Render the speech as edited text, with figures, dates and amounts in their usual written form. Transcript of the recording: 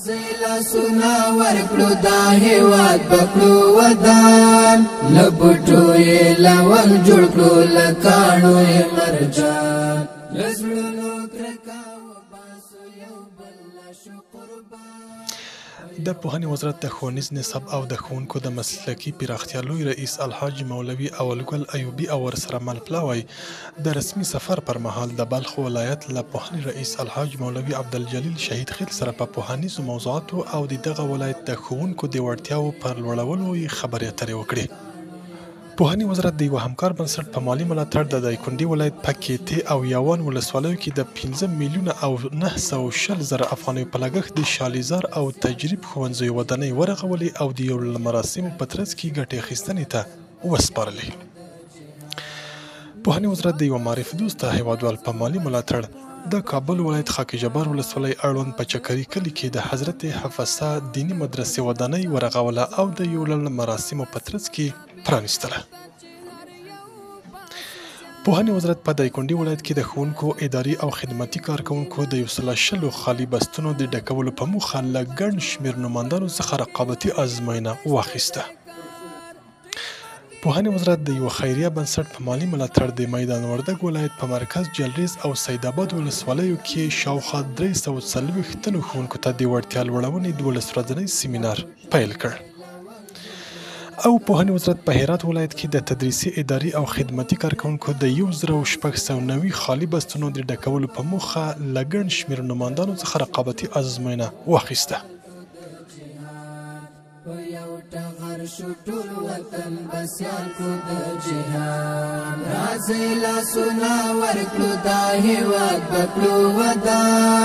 زیلا سنا ورکړو دا هیواد پکړو ودان لپټو یې لول جوړ کړو لکانو یې مرجان لزړونو کرکاو باسو یو بل شو قربان. د پوهنې وزارت د ښوونیز نصاب او د ښوونکو د مسلکي پراختیا لوی رئیس الحاج مولوي اولګل ایوبي او ورسره مل پلاوی د رسمي سفر پر مهال د بلخ ولایت له پوهنې رئیس الحاج مولوي عبدالجلیل شهید خیل سره په پوهنیزو موضوعاتو او د دغه ولایت د ښوونکو د وړتیاو پر لوړولو یې خبرې اترې وکړې. پوهنې وزارت د یوه همکار بنسټ په مالي ملاتړ د دایکنډي ولایت په کیتې او یاوان ولسوالیو کې د 15 میلیونه او 910 زره افغانیو په لګښت د شالیزار او تجریب ښوونځیو ودانۍ ورغولې او د یو له مراسمو په ترڅ کې ګټې اخیستنې ته وسپارلې. پوهنې وزارت د یوه معرف دوسته هیوادوال په مالي ملاتړ د کابل ولایت خاک جبار ولسوالۍ اړوند په چکري کلي کې د حضرت حفصه دیني مدرسې ودانۍ ورغوله او د یو له مراسمو په ترڅ کې پرانیستله. پوهنې وزارت په دایکنډي ولایت کې د ښوونکو اداري او خدماتي کارکوونکو د 110 خالي بستونو د ډکولو په موخه له ګڼ شمېر نوماندانو څخه رقابتي ازموینه واخیسته. پوهنې وزارت د یوه خیریه بنسټ په مالي ملاتړ د میدان وردګ ولایت په مرکز جلریز او سید آباد ولسوالیو کې شاوخوا 340 تنو ښوونکو ته د وړتیا لوړونې 12 ورځنی سیمینار پیل کړ. او پوهنې وزارت په هرات ولایت کې د تدریسي اداري او خدماتي کارکوونکو د 1690 خالي بستونو د ډکولو په موخه له ګڼ شمېر نوماندانو څخه رقابتي ازموینه واخیسته. ټول وطن بسیار کو د جهان راځي لاسونه ورکړو دا هیواد پکړو ودان.